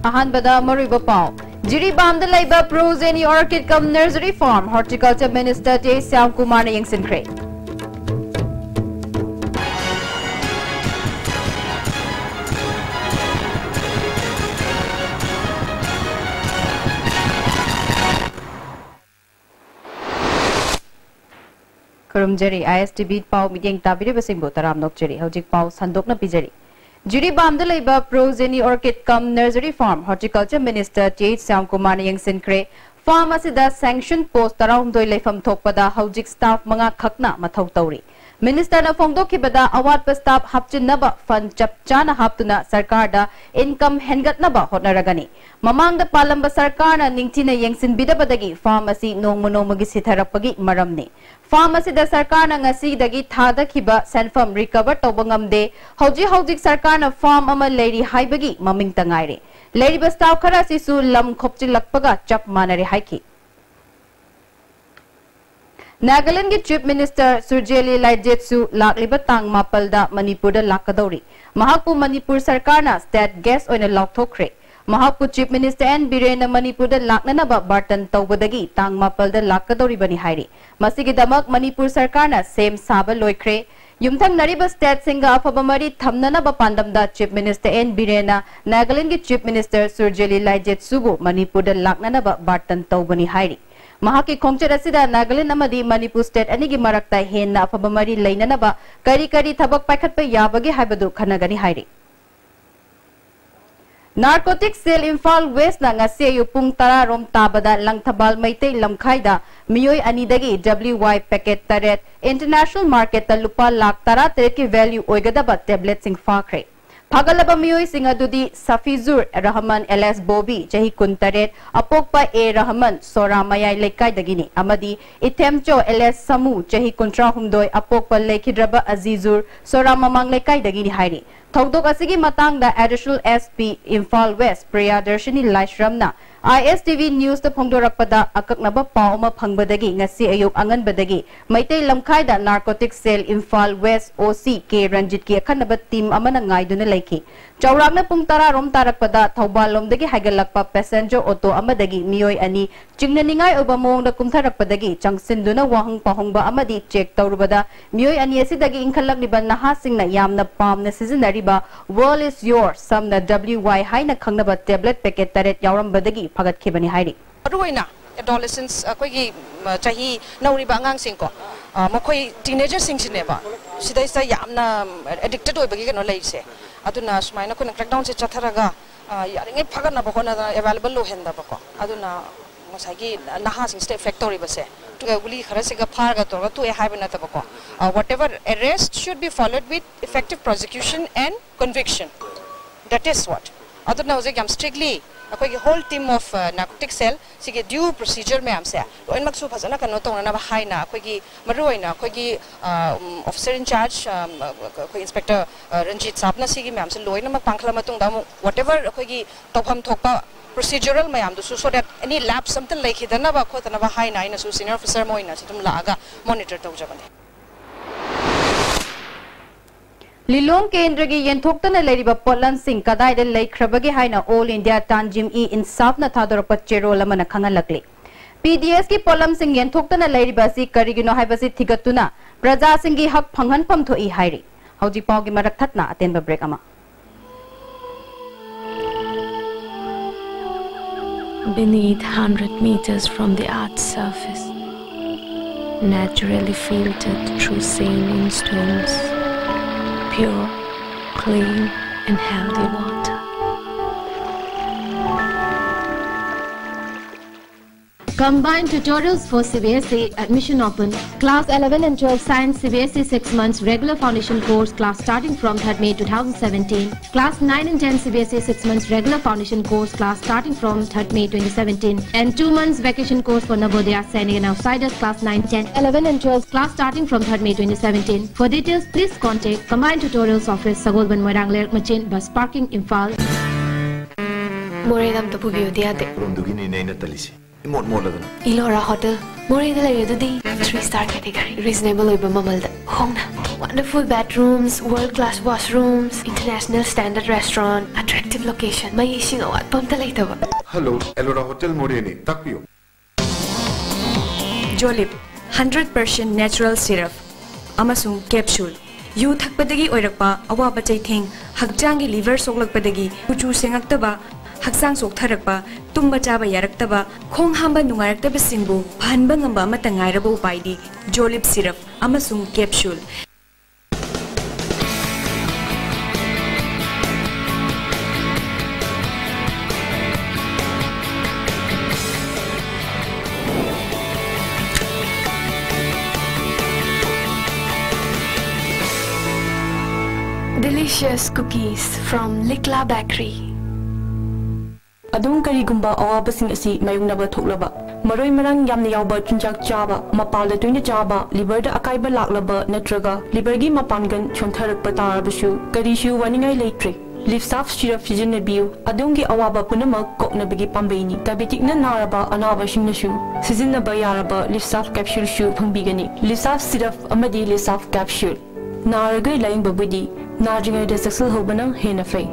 Ahanbada Mariba Pau. Jiribam the Labour Pros any Orchid Cum Nursery Farm, Horticulture Minister J. Sam Kumar Yingsin Craig. Kurumjeri ISTB Pau meeting Tabiri Basimbo Taram Nokjeri, Hojik Pau Sandokna Pijeri. Jiribam the Labour Pros any Orchid Cum Nursery Farm, Horticulture Minister J. Sam Kumar Yingsin Craig. Pharmacy da sanction post around doi lefam thokpada hojik staff manga khakna mathau tauri. Minister na phongdokhibada awat pa staff hapchinnaba fund chapchana haptuna sarkar da income hengatnaba hotnaragani. Mamangda palamba sarkar na ningtina yengsin bidabadagi pharmacy nongmonomagi sitharapagi maramni. Pharmacy da sarkar na ngasi dagi thada khiba senfam recover tobangamde hojik sarkar na farm ama lady haibagi maming tangaire. Lady Bastav Karasisu Lam Kopchi Lakpaga Chap Manari Haiki. Nagaland Chief Minister Surjeli Laijetsu Laklibatang Mapalda Manipur Lakadori. Mahapu Manipur Sarkana State Guest on a Loktokre. Mahapu Chief Minister and Birena Manipur Laknanaba Barton Tawbadagi Tang Mapalda Lakadori Bani Hairi. Masigidamak Manipur Sarkana same Saba Loikre. Yumthang Nariba State Singa Apabamari Thamnana Bapandamda Chief Minister N. Birena, Nagaland Chief Minister Surjeli Laijetsugu, Manipur Laknanaba Barton Taubani Hairi. Mahaki Kongcherasida Nagaland Amadi Manipur State Anigi Marakta Hena Apabamari Lainanaba, Kari Tabak Pakat Yabagi Habadu Kanagani Hairi. Narcotics sale Infal West na ngasi yupung tara rom tabada lang tabal maitay lamkhaida miyoy anidagi WY packet taret international market ta lupa lak tara taret ki value oigadaba tablet sing fakre Pagalaba miyoy singadudi Safizur Rahman LS Bobby jahi kuntaret apokpa A Rahman Soramayay lekay dagini amadi itemcho LS Samu jahi kuntra humdoy apokpa lekidraba Azizur Soramamang lekay dagini hairi Thogdok asigi matang da additional SP Infal West Priya Darshini Laishramna ISTV News the Pongdorakpada akaknaba pauma pangbadagi ngasi ayuk angan badagi maitay lamkhay da narcotics sale Infal West OC K Ranjit ki akanaba team amana ngai duna laiki Chawragna pung tara rom tarakpada Thaubalom dagi hagalakpa passenger auto amadagi miyoy ani chingnaningai obamong da kumtharakpadagi changsin wahang pahongba amadi check tawrubada miyoy ani asidagi inkhalak liban nahasing na yamna pam na seasonary World is yours. Some na WY high na kangnaba tablet packet taret yawram badagi pagat kibani hairi. Aruina adolescents koi chahi nauri bangang singko. Makoi teenager sing sineba. Sida isa yamna addicted oi bagi kano laise. Aduna smaina ko na crackdown se chatharaga yaringe pagat na bako na available lo henda bako. Aduna masagi naha sing stay factory base. Whatever arrest should be followed with effective prosecution and conviction. That is what. Other now, I'm strictly a whole team of narcotic cell, sige due procedure me am say. When Maxu Pasana can not on a high na, Kogi Maruina, Kogi officer in charge, Inspector Ranjit Sapna Sigi Mams, Loina Pankamatung, whatever Kogi Topham Topa. Procedural mayam so that any lapse something like it another quote another high nine so senior officer moina situm laga monitor tawjabane Lilong Kendragi Yentoktana Ladiba Polan Singh Kadai the Lake Krabagi Haina All India Tanjim E in South Natadoropat Chero Lamana Kangalakli. PDS ki Polam Singh Yentoktana Ladibasi Karigino Hibasi Tigatuna, Braza Singi Hak Pangan Pam to E Hairi. Howji Pogi Marakatna attend Babrekama. Beneath 100 meters from the Earth's surface, naturally filtered through saline stones, pure, clean and healthy water. Combined tutorials for CBSE admission open. Class 11 and 12 Science CBSE 6 months regular foundation course class starting from 3rd May 2017. Class 9 and 10 CBSE 6 months regular foundation course class starting from 3rd May 2017. And 2 months vacation course for Navodaya, Sainik and Outsiders class 9, 10, 11 and 12 class starting from 3rd May 2017. For details, please contact Combined Tutorials Office, Sagolban Moirangler Machin, Bus Parking, Imphal. Moredam Tapubiodiade. Imot modern. Ilora Hotel. More than 3-star category. Reasonable over Mamalda. Hongna. Wonderful bedrooms, world-class washrooms, international standard restaurant, attractive location. May ising awat pamta later. Hello, Elora Hotel Moreni. Takpiyo. Jolip, 100% natural syrup. Amasung capsule. Yu thakpadagi oirakpa awaba chaithing hakjangi liver soklakpadagi uchu sengaktaba haksang soktharakpa tumba chaba yaraktaba khong hamba nungaraktaba singbu phanba ngamba amata ngairaba upaidi Jolip syrup amasung capsule. Delicious cookies from Likla Bakery. Adung karigumba awabasing asi mayungnaba thoklaba maroi marang yamna yawba chunjak chaba mapalda tuina chaba liver da akaiba laklaba natraga liver gi mapangan chontharak patarabasu karishu waningai leitre live staff syrup sizinnabiu adungi awaba punama koknabagi pambaini diabetic na naraba anaba singnasu sizinnaba yaraba live staff capsule shu phangbigani live staff syrup amadi live staff capsule naragai laing babudi narjingai da successful hobana hena fai.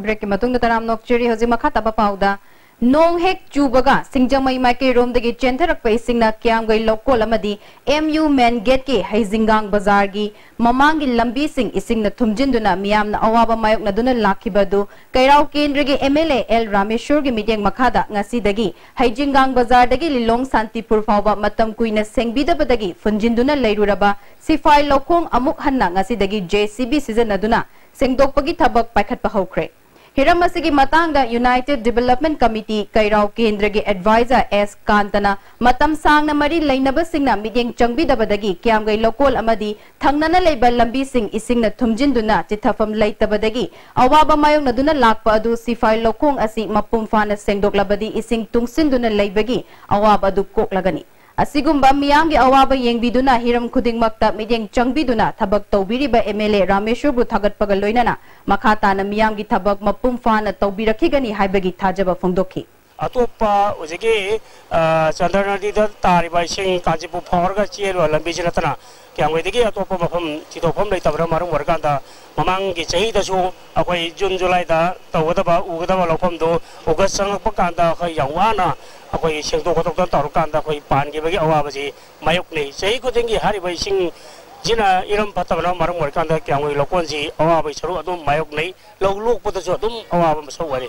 Break ke matung taram nok chiri hoji makha taba pauda nong hek chubaga singjamai mai ke rom dagi chentherak pai singna kyam gai lokol amadi MU main gate ke haizingang bazar gi mamangi lambi sing ising na thumjinduna miyam na awaba mayok na duna lakhibadu kairau kendra gi MLA L Rameshwar gi meeting makhada ngasi dagi haizingang bazar dagi lilong santipur fawba matam kuina sengbidabadagi funjinduna leiruraba sifai lokong amuk hanna ngasi dagi JCB season na duna sengdokpagi thabak paikhat pa hokre Hiramasigi matangda United Development Committee kairau kendragi advisor S Kantana matam sangna mari lainaba singna midyeng changbidabadagi kyamgai lokol amadi thangnana leiba lambi sing isingna thumjinduna chithafam leitabadagi awaba mayong naduna lakpa adu sifai lokong asi mapumfana sengdoklabadi ising tungsinduna leibagi awaba adu koklagani Asigumba miyamgi awaba yengbiduna hiram khudingmakta midyeng changbiduna thabak tawbiriba MLA Rameshwar bu thagat pagaloinana makhatana miyamgi thabak mapumfana tawbirakhigani haibagi thajaba phongdokhi Atopa ujigi Chandranadi da tariba sing Kanjipu Forga Chielo Lambijatana Kyangwedigi atopa mafam chitopam leitabra marum warganda mamangi chahida su akoi June July da tawdaba ugadaba lokam do August sangpakanda khai yawana akoi sengdo kotok tarukanda khoi pangi bagi awabaji mayukni chahi khudingi haribai sing jina iram patabana marum warganda kyangwei lokonji awabai saru adum mayuknei lok potasu adum awaba masawari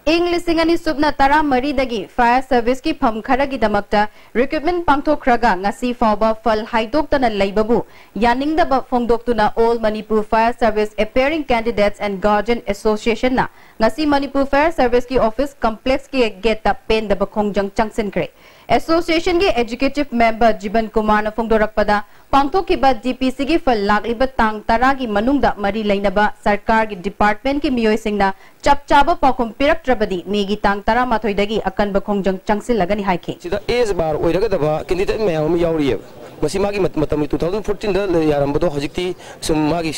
English singani subna tara mari dagi fire service ki pham kharagi damakta recruitment pangthokraga ngasi fawba fal haidoktana leibabu yaningdaba phongdoktuna All Manipur Fire Service appearing candidates and guardian association na ngasi Manipur Fire Service ki office complex ki gate pen daba khongjang changsen kre association ki executive member Jiban Kumar na phongdorakpada pangthokiba DPC ki fal lagliba tang tara ki manungda mari leinaba sarkar ki department ki miyoi singna chapchaba pakhum piraktrabadi megi tang tara mathoidagi akanba khongjang changsil lagani haike sida is bar oiragadaba candidate mayam yauriye masi magi matam 2014 da yarambado hojikti sum magi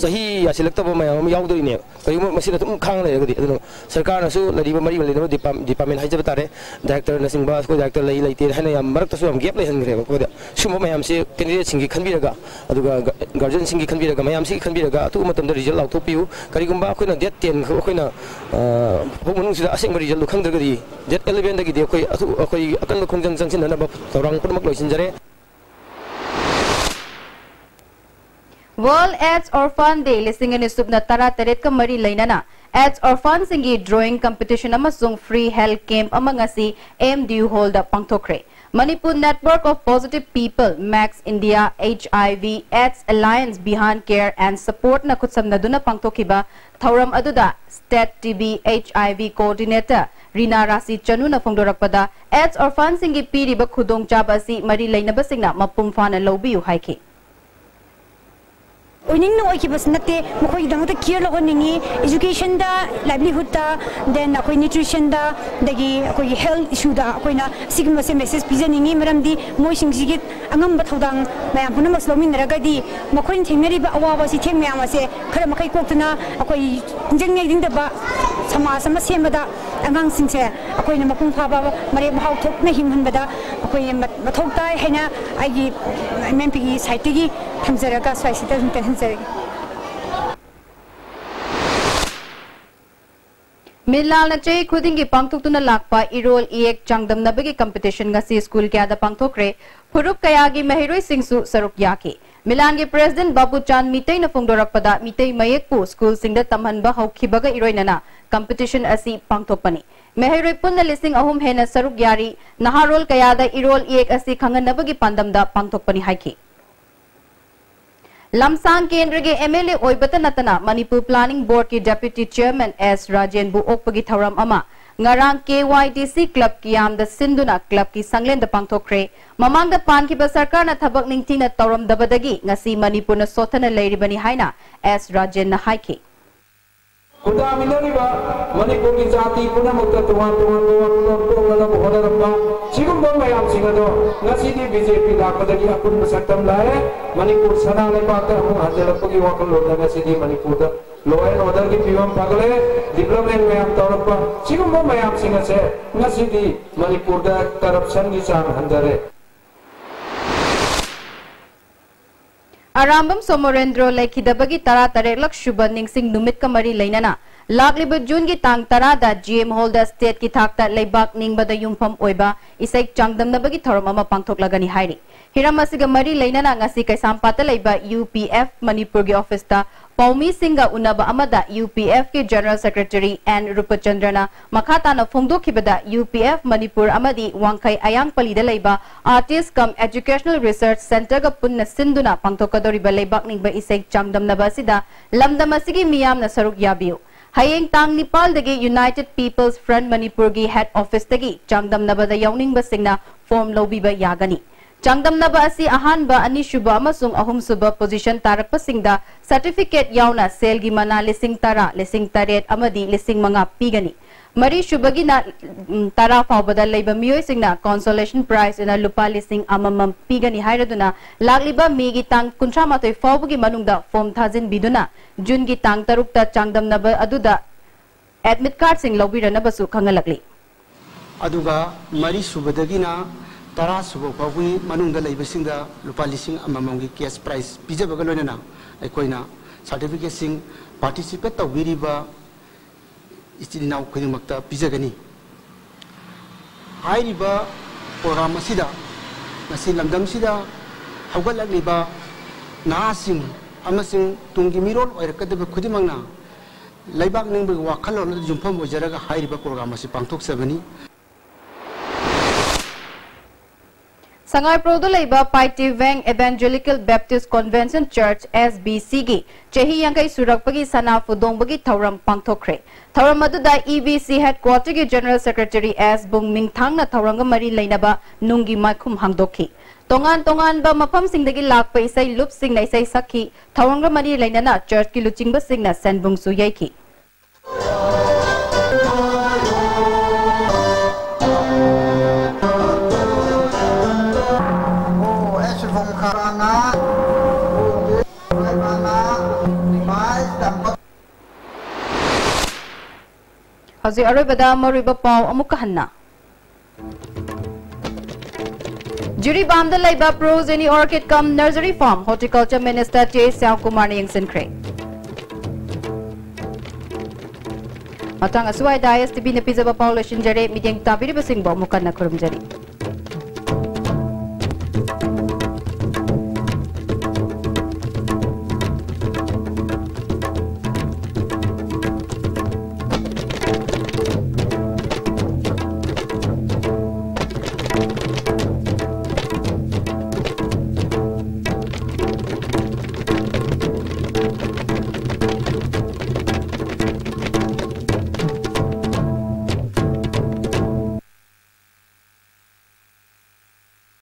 sahi asilaktaba mayam yaudorine kayuma masina tum khang leiragadi aduna sarkar nasu ladiba mari balina department haijaba tare director nasingba ko director lei leite hana yam marakta su am gap lei hangre ko da sum mayam se candidate singi khanbiraga aduga guardian singi khanbiraga mayam singi khanbiraga atu matam da result lauthopiu karigumba akoina date 10 akoina homunung sida aseng result khangdragadi date 11 dagi de akoi akan khongjang jangsin na ba torang purmak loisinjare World AIDS Orphan Day listing in subna tara taret ka mari lainana AIDS Orphan singi drawing competition amasung free health camp amangasi MDU holda pangthokre Manipur Network of Positive People Max India HIV AIDS Alliance Behind Care and Support na kutsamna duna pangthokiba thauram aduda State TB HIV Coordinator Rina Rasi Chanu na phongdorakpada AIDS Orphan singi piriba khudong chaba si mari lainaba singna mapumfana lobiu haike oining no ki bas nate mokoi dang ta care lo ningi education da livelihood da then akoi nutrition da dagi akoi health issue da akoi na sigma se message pijaningi maram di moi sing sigit angam ba thodang mayam puna maslomin raga di mokoi thengari ba awa si theng mayam se khara makai koktuna akoi jeng ngai ding da ba sama sama semada angang singse akoi na mapung pha ba mare bhau thok na himhan bada akoi mathok tai haina agi mmp gi site gi thamjaraga swaisita hanjari Milal na chay khuding gi pangthok tuna lakpa irol iek changdam nabagi competition ngasi school kya da pangthokre phurup kaya gi mahiroi singsu saruk yaki Milan gi president Babu Chan mitay na phongdorak pada mitay mayek pu school singda tamhanba haukibaga iroi nana competition asi pangthokpani mahiroi punna lising ahum hena saruk yari naharol kaya da irol iek asi khangan nabagi pandamda pangthokpani haiki Lamsang Kendra ke MLA Oibata Natana Manipur Planning Board ke Deputy Chairman S. Rajen Bu Okpagi Tharam Ama Ngarang KYDC Club ki Yam da Sinduna Club ki Sanglen da Pangthokre Mamang da Pan ki ba Sarkar na Thabak Ningti na Tauram Dabadagi ngasi Manipur na Sotana Lairibani Haina S. Rajen na Haiki Kuda minariba Manipur ki jati puna mukta tuan bohadaramba sigumba mayam singado ngasi di BJP lakpadagi akun masaktam lae Manipur sana lepata hu hajalapagi wakal loda ngasi di Manipur da law and order ki piwam pagale development mayam tawrappa sigumba mayam singase ngasi di Manipur da corruption ki sang handare Arambam Somorendro Laikidabagi Tara Tarek Lak Shubha Ningsing Numit Kamari Lainana Lagliba June ki Tang Tara da GM Holder State ki Thakta Laibak Ningbada Yumpham Oiba Isek Changdam Nabagi Tharamama Pangthok Lagani Hairi Hiramasiga Mari Lainana ngasi Kaisampata Laiba UPF Manipur gi office ta Paumi Singha Unaba Amada UPF ki General Secretary N Rupachandrana Makata na Phongdokhibada UPF Manipur Amadi Wangkai Ayang Palida Laiba Artist cum Educational Research Center ga punna sinduna pangthokadoriba Laibak Ningba Isek Changdam Nabasida Lamdamasigi Miyam na Saruk Yabiu Hayeng Tang Nepal dagi United People's Front Manipur gi head office dagi Changdam Nabada Yauning Basingna form lobiba yagani Changdam Naba asi ahanba ani shuba amasung ahum suba position tarakpa singda certificate yauna sel gi mana lising tara lising taret amadi lising manga pigani mari shubagi na tara fawbada leiba miyoi singna consolation prize ina lupa lising amamam pigani hairaduna lagliba migi tang kuntra matoi fawbugi manungda form thazin biduna jun gi tang tarukta Changdam Naba aduda admit card sing lobirana basu khangalakli aduga mari subadagina Tara subo pagui manung dalai besinga lupa lising amamangi cash prize pija bagalona na aikoina certificate sing participate to wiriba istini nau khini makta pija gani hairiba program asida nasi lamdam sida haugalak liba na sing amasing tungi mirol oirakadaba khudimangna laibak ningba wakhalo jumpham ojaraga hairiba program asi pangthok sabani Sangai Prodo Laiba Paiti Veng Evangelical Baptist Convention Church SBC gi Chehi Yankai Surakpagi Sana Fudongbagi Thauram Pangthokre Thauram aduda EBC headquarter gi General Secretary S Bung Mingthang na Thauranga Mari Lainaba Nungi Maikhum Hangdokhi Tongan ba mafam singdagi lakpa isai lup sing na isai sakhi Thauranga Mari Lainana church ki luchingba sing na Senbung Su Yaiki Hazi Arabada Mariba Pau Amukahanna Juri Bamda Laiba Pros any Orchid Cum Nursery Farm Horticulture Minister J. Siao Kumar Yingsin Cray Matang Aswai Dias to be the Pizza Paulishin Jare meeting Tabiri Basing Bomukan Nakurum Jari